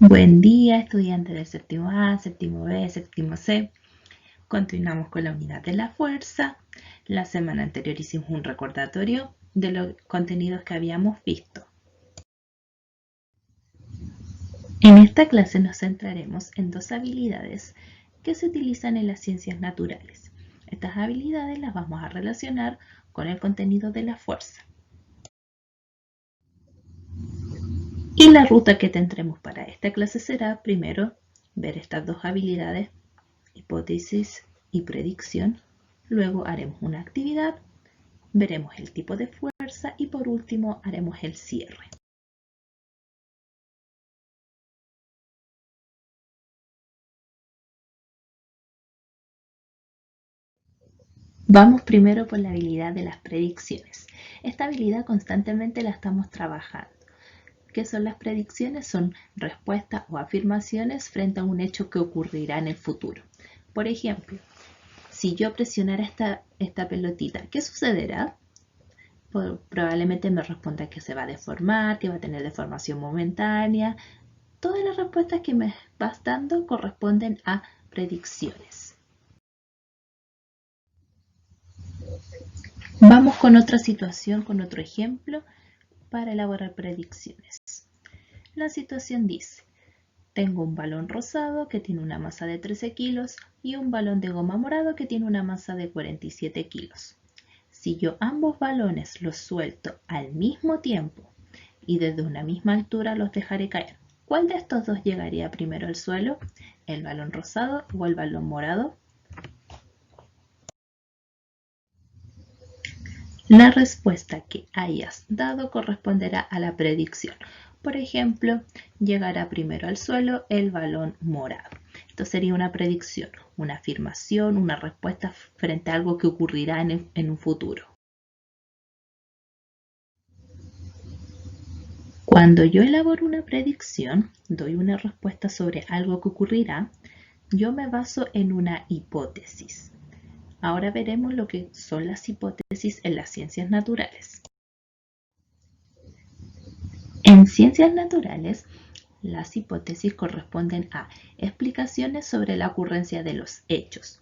Buen día, estudiantes del séptimo A, séptimo B, séptimo C. Continuamos con la unidad de la fuerza. La semana anterior hicimos un recordatorio de los contenidos que habíamos visto. En esta clase nos centraremos en dos habilidades que se utilizan en las ciencias naturales. Estas habilidades las vamos a relacionar con el contenido de la fuerza. Y la ruta que tendremos para esta clase será, primero, ver estas dos habilidades, hipótesis y predicción. Luego haremos una actividad, veremos el tipo de fuerza y por último haremos el cierre. Vamos primero por la habilidad de las predicciones. Esta habilidad constantemente la estamos trabajando. ¿Qué son las predicciones? Son respuestas o afirmaciones frente a un hecho que ocurrirá en el futuro. Por ejemplo, si yo presionara esta pelotita, ¿qué sucederá? Probablemente me responda que se va a deformar, que va a tener deformación momentánea. Todas las respuestas que me vas dando corresponden a predicciones. Vamos con otra situación, con otro ejemplo para elaborar predicciones. La situación dice, tengo un balón rosado que tiene una masa de 13 kilos y un balón de goma morado que tiene una masa de 47 kilos. Si yo ambos balones los suelto al mismo tiempo y desde una misma altura los dejaré caer, ¿cuál de estos dos llegaría primero al suelo? ¿El balón rosado o el balón morado? La respuesta que hayas dado corresponderá a la predicción. Por ejemplo, llegará primero al suelo el balón morado. Esto sería una predicción, una afirmación, una respuesta frente a algo que ocurrirá en un futuro. Cuando yo elaboro una predicción, doy una respuesta sobre algo que ocurrirá, yo me baso en una hipótesis. Ahora veremos lo que son las hipótesis en las ciencias naturales. En ciencias naturales, las hipótesis corresponden a explicaciones sobre la ocurrencia de los hechos.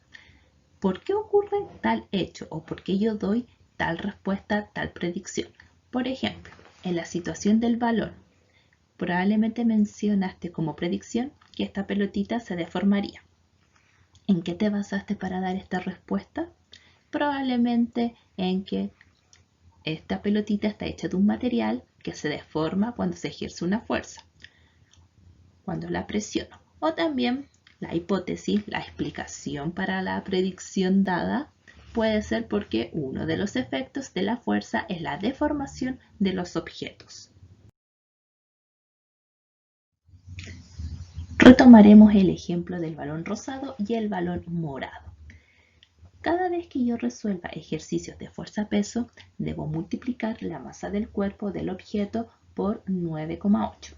¿Por qué ocurre tal hecho o por qué yo doy tal respuesta, tal predicción? Por ejemplo, en la situación del balón, probablemente mencionaste como predicción que esta pelotita se deformaría. ¿En qué te basaste para dar esta respuesta? Probablemente en que esta pelotita está hecha de un material que se deforma cuando se ejerce una fuerza, cuando la presiono. O también la hipótesis, la explicación para la predicción dada puede ser porque uno de los efectos de la fuerza es la deformación de los objetos. Retomaremos el ejemplo del balón rosado y el balón morado. Cada vez que yo resuelva ejercicios de fuerza-peso, debo multiplicar la masa del cuerpo del objeto por 9,8.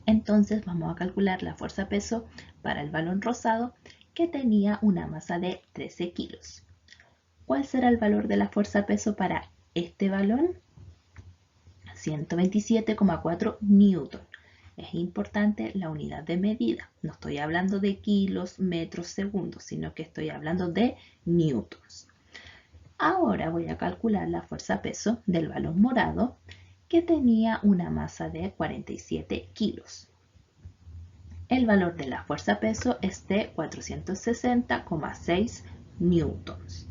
Entonces vamos a calcular la fuerza-peso para el balón rosado que tenía una masa de 13 kilos. ¿Cuál será el valor de la fuerza-peso para este balón? 127,4 newton. Es importante la unidad de medida. No estoy hablando de kilos, metros, segundos, sino que estoy hablando de newtons. Ahora voy a calcular la fuerza-peso del balón morado que tenía una masa de 47 kilos. El valor de la fuerza-peso es de 460,6 newtons.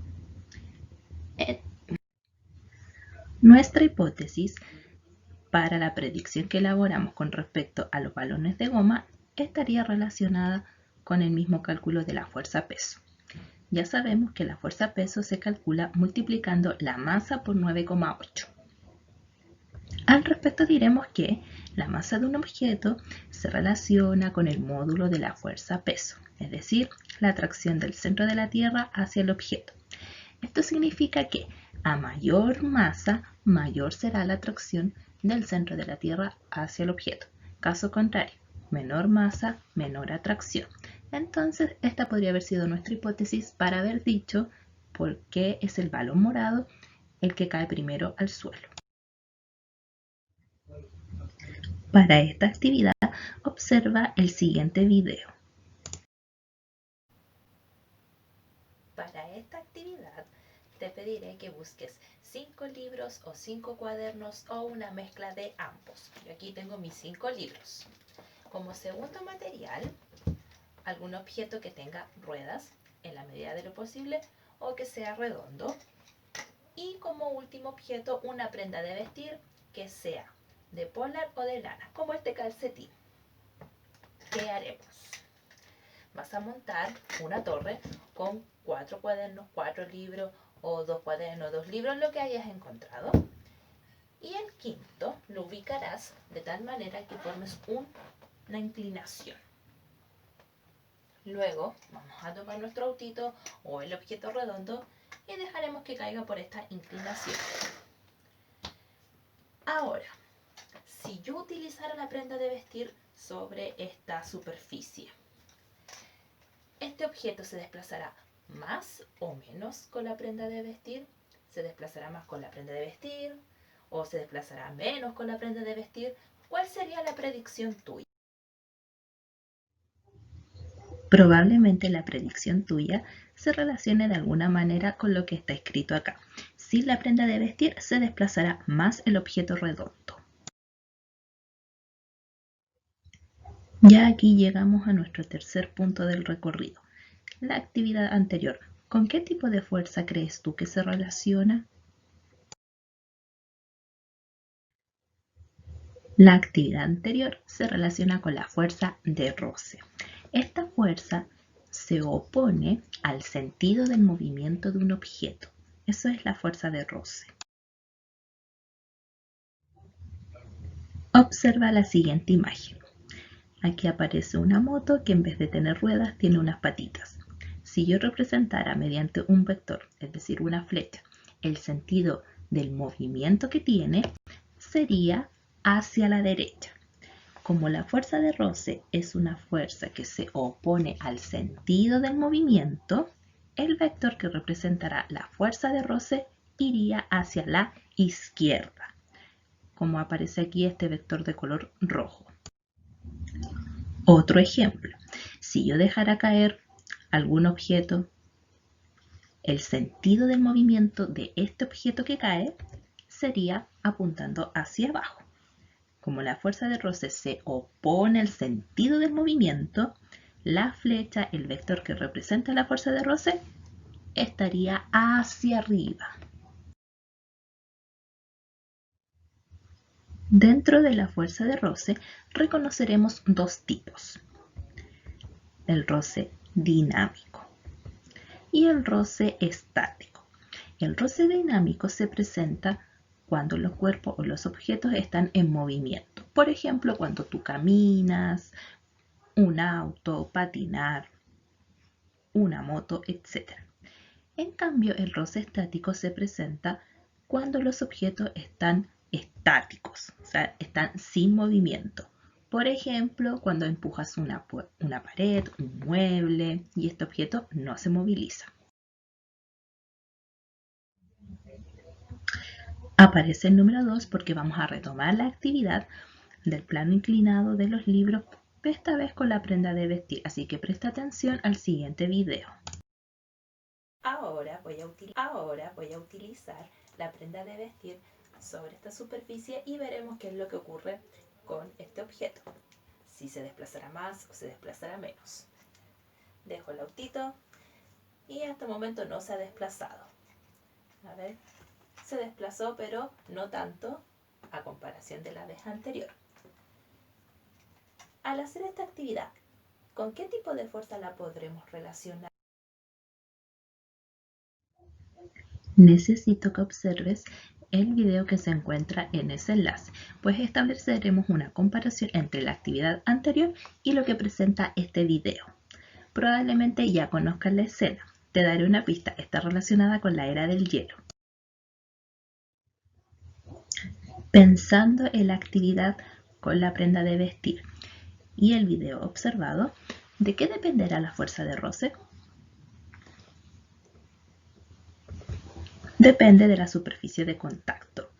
Nuestra hipótesis para la predicción que elaboramos con respecto a los balones de goma estaría relacionada con el mismo cálculo de la fuerza-peso. Ya sabemos que la fuerza-peso se calcula multiplicando la masa por 9,8. Al respecto diremos que la masa de un objeto se relaciona con el módulo de la fuerza-peso, es decir, la atracción del centro de la Tierra hacia el objeto. Esto significa que a mayor masa, mayor será la atracción del centro de la Tierra hacia el objeto. Caso contrario, menor masa, menor atracción. Entonces, esta podría haber sido nuestra hipótesis para haber dicho por qué es el balón morado el que cae primero al suelo. Para esta actividad observa el siguiente video. Para esta actividad te pediré que busques 5 libros o 5 cuadernos o una mezcla de ambos. Yo aquí tengo mis 5 libros. Como segundo material, algún objeto que tenga ruedas en la medida de lo posible o que sea redondo. Y como último objeto, una prenda de vestir que sea de polar o de lana, como este calcetín. ¿Qué haremos? Vas a montar una torre con 4 cuadernos, 4 libros o 2 cuadernos, 2 libros, lo que hayas encontrado. Y el quinto lo ubicarás de tal manera que formes una inclinación. Luego vamos a tomar nuestro autito o el objeto redondo y dejaremos que caiga por esta inclinación. Ahora, si yo utilizara la prenda de vestir sobre esta superficie, este objeto se desplazará más o menos con la prenda de vestir, se desplazará más con la prenda de vestir o se desplazará menos con la prenda de vestir. ¿Cuál sería la predicción tuya? Probablemente la predicción tuya se relacione de alguna manera con lo que está escrito acá. Sin la prenda de vestir se desplazará más el objeto redondo. Ya aquí llegamos a nuestro tercer punto del recorrido. La actividad anterior. ¿Con qué tipo de fuerza crees tú que se relaciona? La actividad anterior se relaciona con la fuerza de roce. Esta fuerza se opone al sentido del movimiento de un objeto. Eso es la fuerza de roce. Observa la siguiente imagen. Aquí aparece una moto que en vez de tener ruedas tiene unas patitas. Si yo representara mediante un vector, es decir, una flecha, el sentido del movimiento que tiene, sería hacia la derecha. Como la fuerza de roce es una fuerza que se opone al sentido del movimiento, el vector que representará la fuerza de roce iría hacia la izquierda, como aparece aquí este vector de color rojo. Otro ejemplo, si yo dejara caer algún objeto, el sentido del movimiento de este objeto que cae sería apuntando hacia abajo. Como la fuerza de roce se opone al sentido del movimiento, la flecha, el vector que representa la fuerza de roce, estaría hacia arriba. Dentro de la fuerza de roce reconoceremos dos tipos: el roce dinámico y el roce estático. El roce dinámico se presenta cuando los cuerpos o los objetos están en movimiento. Por ejemplo, cuando tú caminas, un auto, patinar, una moto, etc. En cambio, el roce estático se presenta cuando los objetos están estáticos, o sea, están sin movimiento. Por ejemplo, cuando empujas una pared, un mueble y este objeto no se moviliza. Aparece el número 2 porque vamos a retomar la actividad del plano inclinado de los libros, esta vez con la prenda de vestir, así que presta atención al siguiente video. Ahora voy a utilizar la prenda de vestir sobre esta superficie y veremos qué es lo que ocurre con este objeto. Si se desplazará más o se desplazará menos. Dejo el autito y hasta el momento no se ha desplazado. A ver, se desplazó pero no tanto a comparación de la vez anterior. Al hacer esta actividad, ¿con qué tipo de fuerza la podremos relacionar? Necesito que observes el video que se encuentra en ese enlace, pues estableceremos una comparación entre la actividad anterior y lo que presenta este video. Probablemente ya conozcas la escena. Te daré una pista, está relacionada con la era del hielo. Pensando en la actividad con la prenda de vestir y el video observado, ¿de qué dependerá la fuerza de roce? Depende de la superficie de contacto.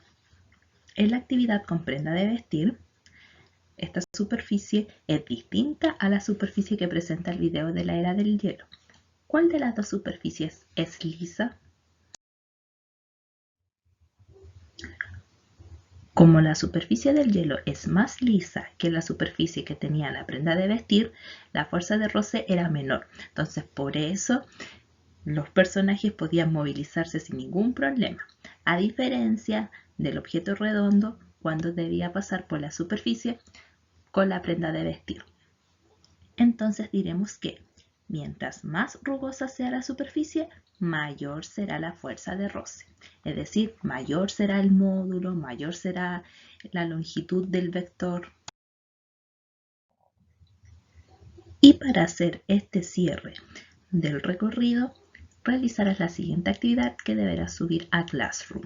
En la actividad con prenda de vestir, esta superficie es distinta a la superficie que presenta el video de la era del hielo. ¿Cuál de las dos superficies es lisa? Como la superficie del hielo es más lisa que la superficie que tenía la prenda de vestir, la fuerza de roce era menor. Entonces, por eso los personajes podían movilizarse sin ningún problema, a diferencia del objeto redondo cuando debía pasar por la superficie con la prenda de vestir. Entonces diremos que mientras más rugosa sea la superficie, mayor será la fuerza de roce. Es decir, mayor será el módulo, mayor será la longitud del vector. Y para hacer este cierre del recorrido, realizarás la siguiente actividad que deberás subir a Classroom.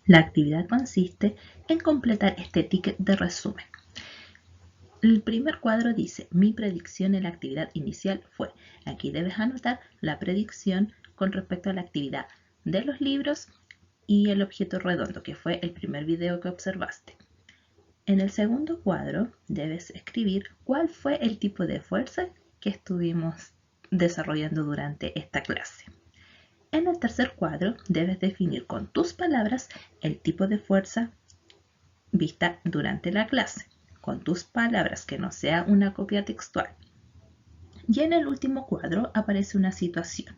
La actividad consiste en completar este ticket de resumen. El primer cuadro dice, mi predicción en la actividad inicial fue. Aquí debes anotar la predicción con respecto a la actividad de los libros y el objeto redondo, que fue el primer video que observaste. En el segundo cuadro debes escribir cuál fue el tipo de fuerza que estuvimos desarrollando durante esta clase. En el tercer cuadro debes definir con tus palabras el tipo de fuerza vista durante la clase, con tus palabras, que no sea una copia textual. Y en el último cuadro aparece una situación.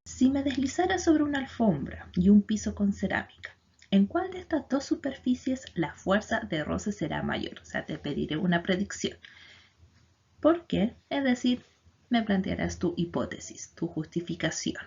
Si me deslizara sobre una alfombra y un piso con cerámica, ¿en cuál de estas dos superficies la fuerza de roce será mayor? O sea, te pediré una predicción. ¿Por qué? Es decir, me plantearás tu hipótesis, tu justificación.